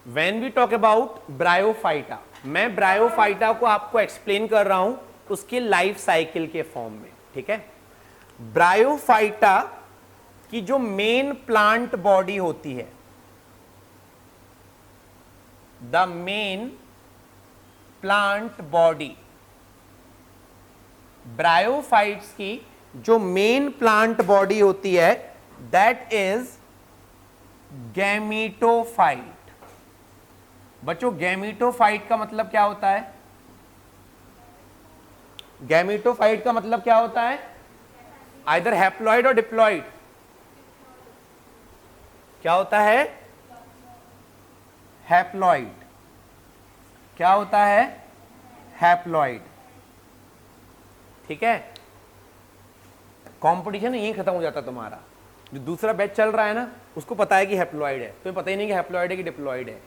When we talk about bryophyta, मैं bryophyta को आपको एक्सप्लेन कर रहा हूं उसके लाइफ साइकिल के फॉर्म में, ठीक है। ब्रायोफाइटा की जो मेन प्लांट बॉडी होती है, the main plant body, bryophytes की जो मेन प्लांट बॉडी होती है दैट इज गैमीटोफाइट। बच्चों गैमीटोफाइट का मतलब क्या होता है? गैमीटोफाइट का मतलब क्या होता है? आइदर हैप्लॉइड और डिप्लॉइड। क्या होता है? हैप्लॉइड। क्या होता है? हैप्लॉइड। ठीक है, कंपटीशन यही खत्म हो जाता तुम्हारा। जो दूसरा बैच चल रहा है ना उसको पता है कि हैप्लॉइड है, तुम्हें पता ही नहीं कि हैप्लॉइड है कि डिप्लॉइड है।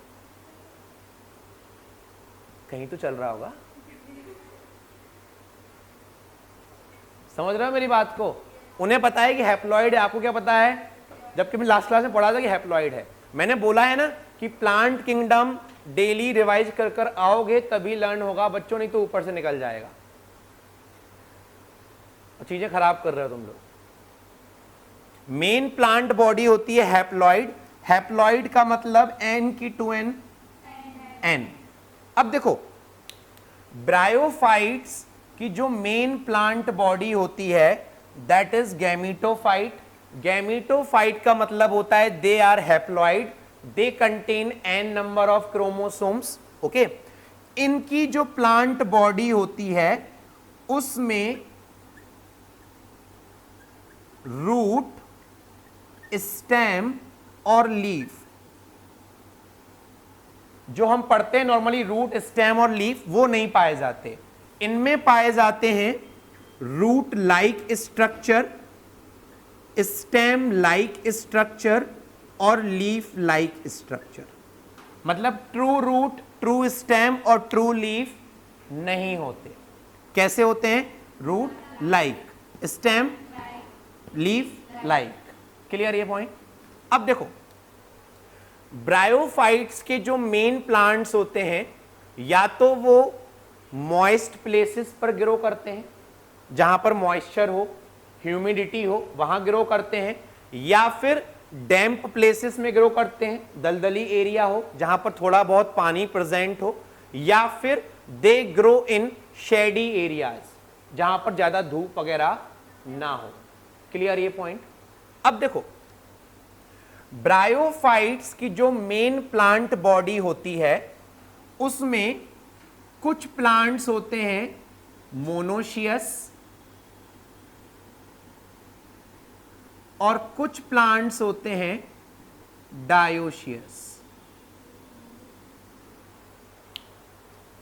कहीं तो चल रहा होगा, समझ रहे हो मेरी बात को? उन्हें पता है कि हैप्लॉइड है, आपको क्या पता है? जबकि मैं लास्ट क्लास में पढ़ा था कि हैप्लॉइड है। मैंने बोला है ना कि प्लांट किंगडम डेली रिवाइज कर कर आओगे तभी लर्न होगा बच्चों, नहीं तो ऊपर से निकल जाएगा। चीजें खराब कर रहे हो तुम लोग। मेन प्लांट बॉडी होती है हैप्लॉइड। हैप्लॉइड का मतलब एन की 2n एन। अब देखो ब्रायोफाइट्स की जो मेन प्लांट बॉडी होती है दैट इज गैमीटोफाइट। गैमीटोफाइट का मतलब होता है they are haploid, they contain n number of chromosomes. Okay, इनकी जो प्लांट बॉडी होती है उसमें रूट, स्टेम और लीफ, जो हम पढ़ते हैं नॉर्मली रूट, स्टेम और लीफ, वो नहीं पाए जाते। इनमें पाए जाते हैं root like structure, stem like structure और लीफ लाइक स्ट्रक्चर। मतलब ट्रू रूट, ट्रू स्टेम और ट्रू लीफ नहीं होते। कैसे होते हैं? Root like, stem leaf like. Clear ये पॉइंट? अब देखो ब्रायोफाइट्स के जो मेन प्लांट्स होते हैं या तो वो मॉइस्ट प्लेसेस पर ग्रो करते हैं, जहां पर मॉइस्चर हो, ह्यूमिडिटी हो, वहां ग्रो करते हैं, या फिर डैम्प प्लेसेस में ग्रो करते हैं, दलदली एरिया हो जहां पर थोड़ा बहुत पानी प्रेजेंट हो, या फिर they grow in shady areas जहां पर ज्यादा धूप वगैरह ना हो। क्लियर ये पॉइंट? अब देखो ब्रायोफाइट्स की जो मेन प्लांट बॉडी होती है उसमें कुछ प्लांट्स होते हैं मोनोशियस और कुछ प्लांट्स होते हैं डायोशियस।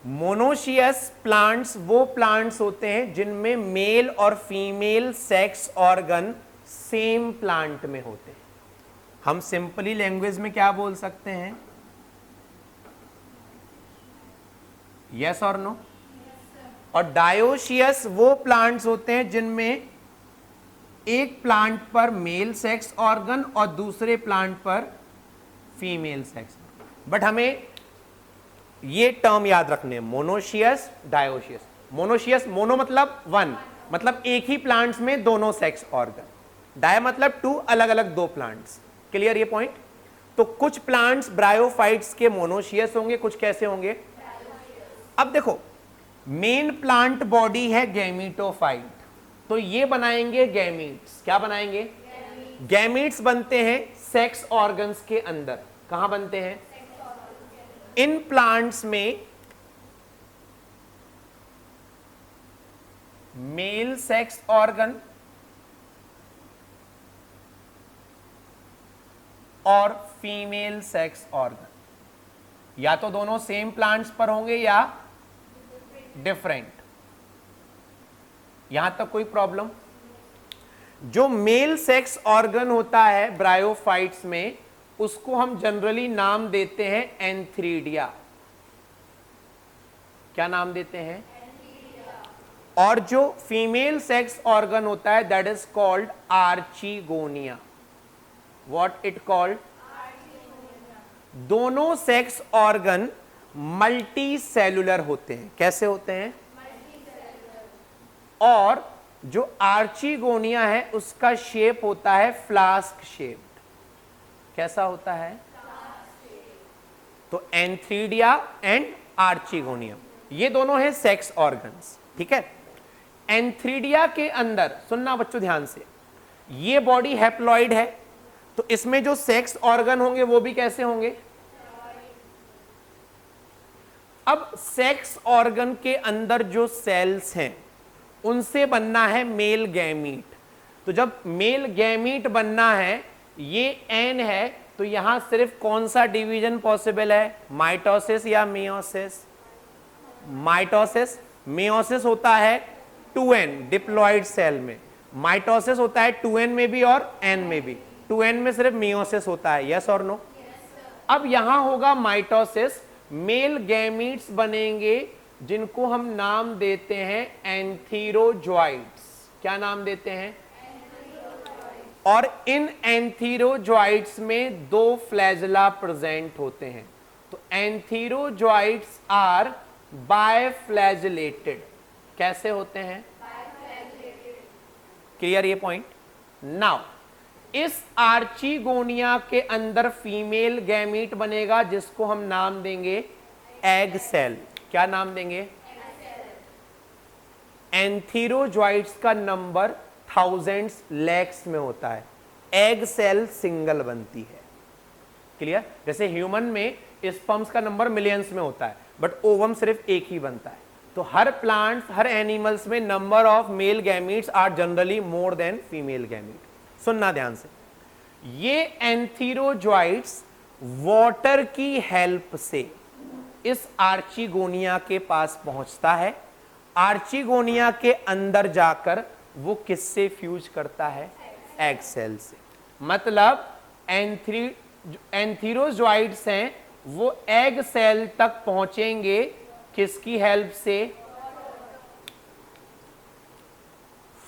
मोनोशियस प्लांट्स वो प्लांट्स होते हैं जिनमें मेल और female sex organ same plant में होते हैं। हम सिंपली लैंग्वेज में क्या बोल सकते हैं? यस और नो? और डायोशियस वो प्लांट्स होते हैं जिनमें एक प्लांट पर मेल सेक्स ऑर्गन और दूसरे प्लांट पर फीमेल सेक्स। बट हमें ये टर्म याद रखने हैं, मोनोशियस, डायोशियस। मोनोशियस, मोनो मतलब वन, मतलब एक ही प्लांट्स में दोनों सेक्स ऑर्गन, डाय मतलब टू, अलग अलग दो प्लांट्स। क्लियर ये पॉइंट? तो कुछ प्लांट्स ब्रायोफाइट्स के मोनोशियस होंगे, कुछ कैसे होंगे? अब देखो मेन प्लांट बॉडी है गैमीटोफाइट, तो ये बनाएंगे गैमीट्स। क्या बनाएंगे? गैमीट्स बनते हैं सेक्स ऑर्गन्स के अंदर। कहां बनते हैं? इन प्लांट्स में मेल सेक्स ऑर्गन और फीमेल सेक्स ऑर्गन, या तो दोनों सेम प्लांट्स पर होंगे या डिफरेंट। यहां तक कोई प्रॉब्लम? जो मेल सेक्स ऑर्गन होता है ब्रायोफाइट्स में उसको हम जनरली नाम देते हैं एंथ्रीडिया। क्या नाम देते हैं? और जो फीमेल सेक्स ऑर्गन होता है that is called archegonia. What it called? दोनों सेक्स ऑर्गन मल्टी सेलुलर होते हैं। कैसे होते हैं? और जो आर्चिगोनिया है उसका शेप होता है फ्लास्क शेप्ड। कैसा होता है? तो एंथ्रीडिया एंड आर्चिगोनियम, ये दोनों है सेक्स ऑर्गन्स। ठीक है, एंथ्रीडिया के अंदर सुनना बच्चों ध्यान से, ये बॉडी हैप्लॉइड है, तो इसमें जो सेक्स ऑर्गन होंगे वो भी कैसे होंगे? अब सेक्स ऑर्गन के अंदर जो सेल्स हैं उनसे बनना है मेल गैमीट। तो जब मेल गैमीट बनना है, ये एन है, तो यहां सिर्फ कौन सा डिवीजन पॉसिबल है? माइटोसिस या मेयोसिस? माइटोसिस। मेयोसिस होता है 2n डिप्लॉइड सेल में, माइटोसिस होता है 2n में भी और n में भी। 2n में सिर्फ मेयोसिस होता है। यस और नो? अब यहां होगा माइटोसिस, मेल गैमीट्स बनेंगे जिनको हम नाम देते हैं एंथीरोजॉइड्स। क्या नाम देते हैं? और इन एंथीरोजॉइड्स में दो फ्लैजेला प्रेजेंट होते हैं। तो एंथीरोजॉइड्स आर बायफ्लैजिलेटेड। कैसे होते हैं? क्लियर ये पॉइंट? नाउ इस आर्चिगोनिया के अंदर फीमेल गैमीट बनेगा जिसको हम नाम देंगे एग सेल। क्या नाम देंगे? एंथीरोजॉइड्स का नंबर थाउजेंड्स लैक्स में होता है, एग सेल सिंगल बनती है। क्लियर? जैसे ह्यूमन में स्पर्म्स का नंबर मिलियंस में होता है, बट ओवम सिर्फ एक ही बनता है। तो हर प्लांट्स, हर एनिमल्स में number of male gametes are generally more than female gamete. सुनना ध्यान से, ये एंथीरोजॉइड्स वाटर की हेल्प से इस आर्चिगोनिया के पास पहुंचता है। आर्चिगोनिया के अंदर जाकर वो किससे फ्यूज करता है? एग सेल से। मतलब एंथीरोजॉइड्स हैं वो एग सेल तक पहुंचेंगे किसकी हेल्प से?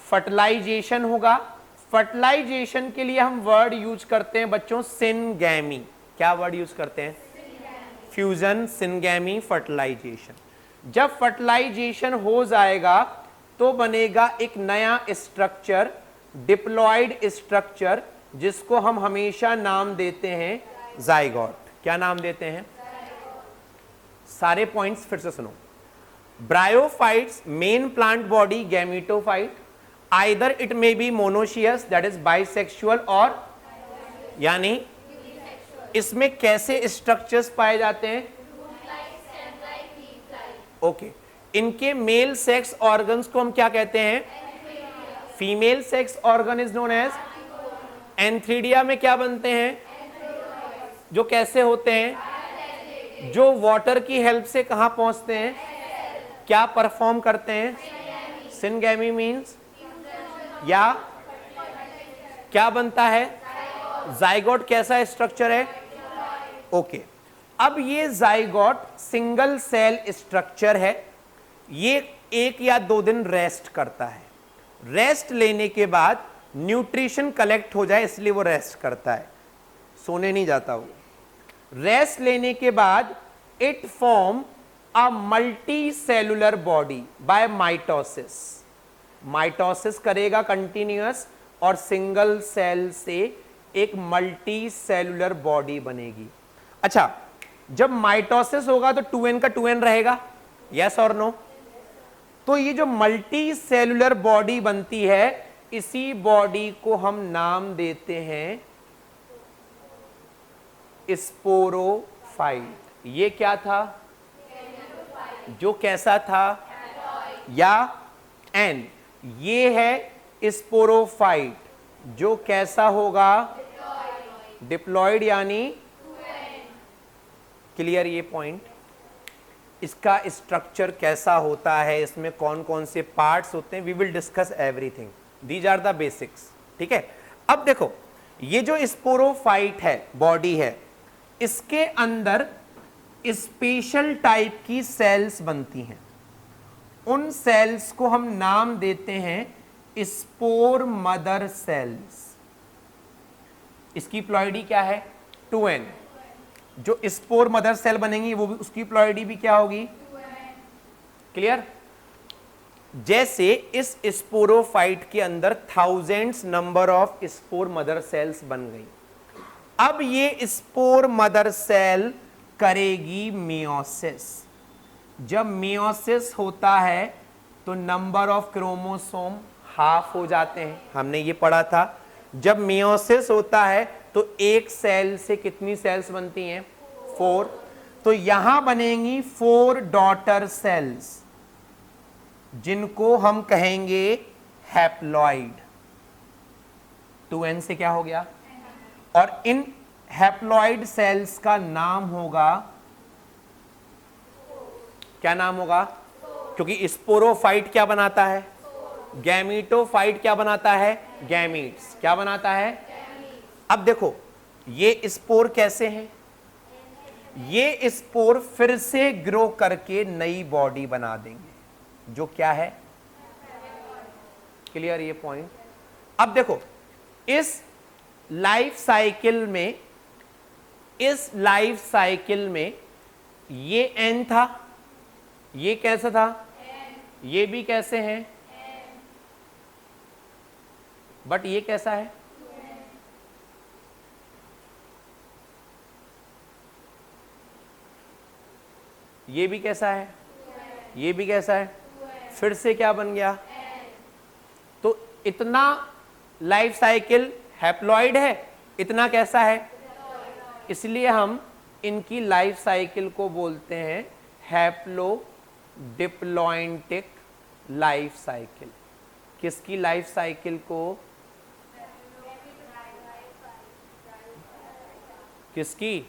फर्टिलाइजेशन होगा। फर्टिलाइजेशन के लिए हम वर्ड यूज करते हैं बच्चों सिनगैमी। क्या वर्ड यूज करते हैं? Fusion, syngamy, fertilisation. जब फर्टिलाइजेशन हो जाएगा तो बनेगा एक नया स्ट्रक्चर, डिप्लॉइड स्ट्रक्चर, जिसको हम हमेशा नाम देते हैं जाइगोट। क्या नाम देते हैं? सारे पॉइंट्स फिर से सुनो। Bryophytes, main plant body gametophyte, either it may be monoecious that is bisexual, और यानी इसमें कैसे स्ट्रक्चर्स पाए जाते हैं? ओके, इनके मेल सेक्स ऑर्गन्स को हम क्या कहते हैं? Female sex organ is known as antheridia. में क्या बनते हैं? जो कैसे होते हैं? जो वाटर की हेल्प से कहां पहुंचते हैं? क्या परफॉर्म करते हैं? सिनगैमी मीन्स या क्या बनता है? जाइगोट। कैसा स्ट्रक्चर है? ओके, अब ये जाइगोट सिंगल सेल स्ट्रक्चर है। ये 1 या 2 दिन रेस्ट करता है। रेस्ट लेने के बाद न्यूट्रिशन कलेक्ट हो जाए इसलिए वो रेस्ट करता है, सोने नहीं जाता वो। रेस्ट लेने के बाद it form a multi cellular body by mitosis. Mitosis करेगा कंटिन्यूअस और सिंगल सेल से एक मल्टी सेलुलर बॉडी बनेगी। अच्छा, जब माइटोसिस होगा तो 2n का 2n रहेगा। यस और नो? तो ये जो मल्टी सेलुलर बॉडी बनती है, इसी बॉडी को हम नाम देते हैं स्पोरोफाइट। ये क्या था? जो कैसा था? या एन। ये है स्पोरोफाइट, जो कैसा होगा? डिप्लॉइड यानी क्लियर ये पॉइंट? इसका स्ट्रक्चर कैसा होता है, इसमें कौन कौन से पार्ट्स होते हैं, we will discuss everything, these are the basics. ठीक है, अब देखो ये जो स्पोरोफाइट है, बॉडी है, इसके अंदर स्पेशल टाइप की सेल्स बनती हैं। उन सेल्स को हम नाम देते हैं स्पोर मदर सेल्स। इसकी प्लॉइडी क्या है? 2n। जो स्पोर मदर सेल बनेंगी वो भी, उसकी प्लॉइडी भी क्या होगी, क्लियर। जैसे इस स्पोरोफाइट के अंदर thousands number of spore mother cells बन गई, अब ये स्पोर मदर सेल करेगी मियोसिस। जब मियोसिस होता है तो नंबर ऑफ क्रोमोसोम हाफ हो जाते हैं, हमने ये पढ़ा था। जब मियोसिस होता है तो एक सेल से कितनी सेल्स बनती हैं, 4। तो यहां बनेंगी 4 डॉटर सेल्स जिनको हम कहेंगे हैप्लॉइड। 2n से क्या हो गया, और इन हैप्लॉइड सेल्स का नाम होगा, क्या नाम होगा, क्योंकि स्पोरोफाइट क्या बनाता है, गैमीटोफाइट क्या बनाता है, गैमीट्स क्या बनाता है। अब देखो ये स्पोर कैसे हैं, ये स्पोर फिर से ग्रो करके नई बॉडी बना देंगे जो क्या है, क्लियर ये पॉइंट। अब देखो इस लाइफ साइकिल में, इस लाइफ साइकिल में ये एन था, ये कैसा था, ये भी कैसे हैं, बट ये कैसा है, ये भी कैसा है, ये भी कैसा है, फिर से क्या बन गया। तो इतना लाइफ साइकिल हैप्लॉइड है, इतना कैसा है, इसलिए हम इनकी लाइफ साइकिल को बोलते हैं हैप्लो डिप्लॉइंटिक लाइफ साइकिल। किसकी लाइफ साइकिल को, किसकी,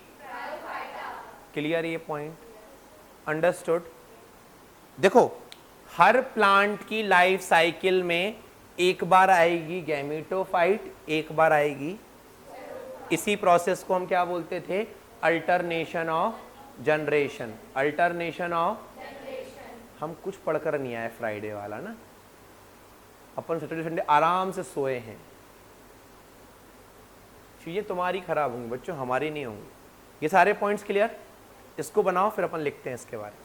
क्लियर ये पॉइंट, अंडरस्टूड। देखो हर प्लांट की लाइफ साइकिल में एक बार आएगी गैमीटोफाइट, एक बार आएगी, इसी प्रोसेस को हम क्या बोलते थे, alternation of generation, alternation of. हम कुछ पढ़कर नहीं आए फ्राइडे वाला ना, अपन सैटरडे संडे आराम से सोए हैं। चीजें तुम्हारी खराब होंगी बच्चों, हमारी नहीं होंगी। ये सारे पॉइंट्स क्लियर, इसको बनाओ फिर अपन लिखते हैं इसके बारे में।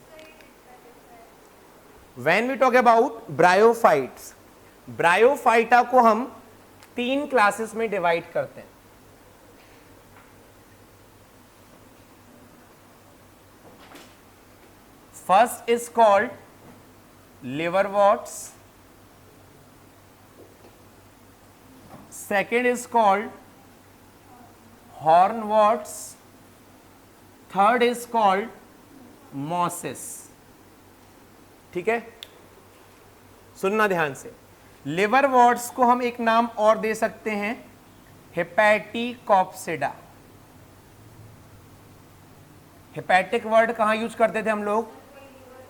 When we talk about bryophytes, bryophyta को हम 3 क्लासेस में डिवाइड करते हैं। First is called liverworts, second is called hornworts, third is called mosses। ठीक है, सुनना ध्यान से। लिवरवॉर्ट्स को हम एक नाम और दे सकते हैं, हेपेटिकॉप्सिडा। हेपेटिक वर्ड कहां यूज करते थे हम लोग,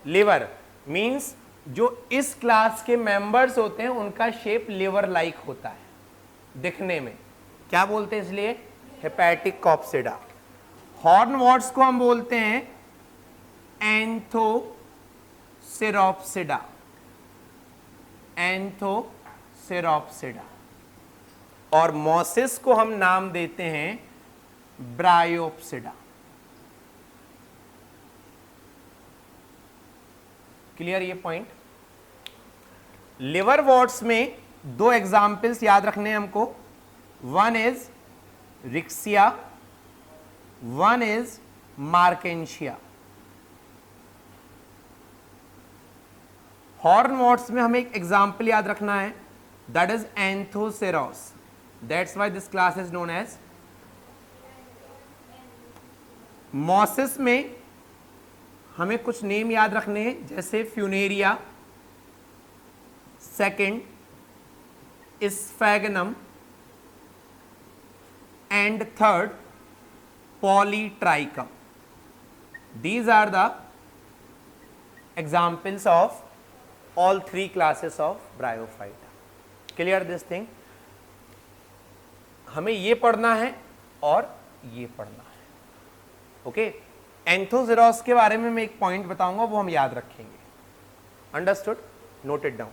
लिवर, मींस जो इस क्लास के मेंबर्स होते हैं उनका शेप लिवर लाइक होता है दिखने में, क्या बोलते हैं इसलिए, हेपेटिकॉप्सिडा। हॉर्नवॉर्ट्स को हम बोलते हैं एंथोसेरोप्सिडा, एंथोसेरोप्सिडा। और मॉसिस को हम नाम देते हैं ब्रायोप्सिडा। क्लियर ये पॉइंट। लिवरवॉर्ट्स में 2 एग्जाम्पल्स याद रखने हैं हमको, one is Riccia, one is Marchantia. Hornworts में हमें एक एग्जाम्पल याद रखना है, that is Anthoceros, that's why this class is known as. Mosses में हमें कुछ नेम याद रखने हैं, जैसे Funaria, second Sphagnum and third Polytrichum. These are the examples of all 3 classes of Bryophyta. Clear this thing? हमें ये पढ़ना है और ये पढ़ना है, ओके। एंथोसेरोस के बारे में मैं एक पॉइंट बताऊंगा, वो हम याद रखेंगे, अंडरस्टूड, नोट इट डाउन।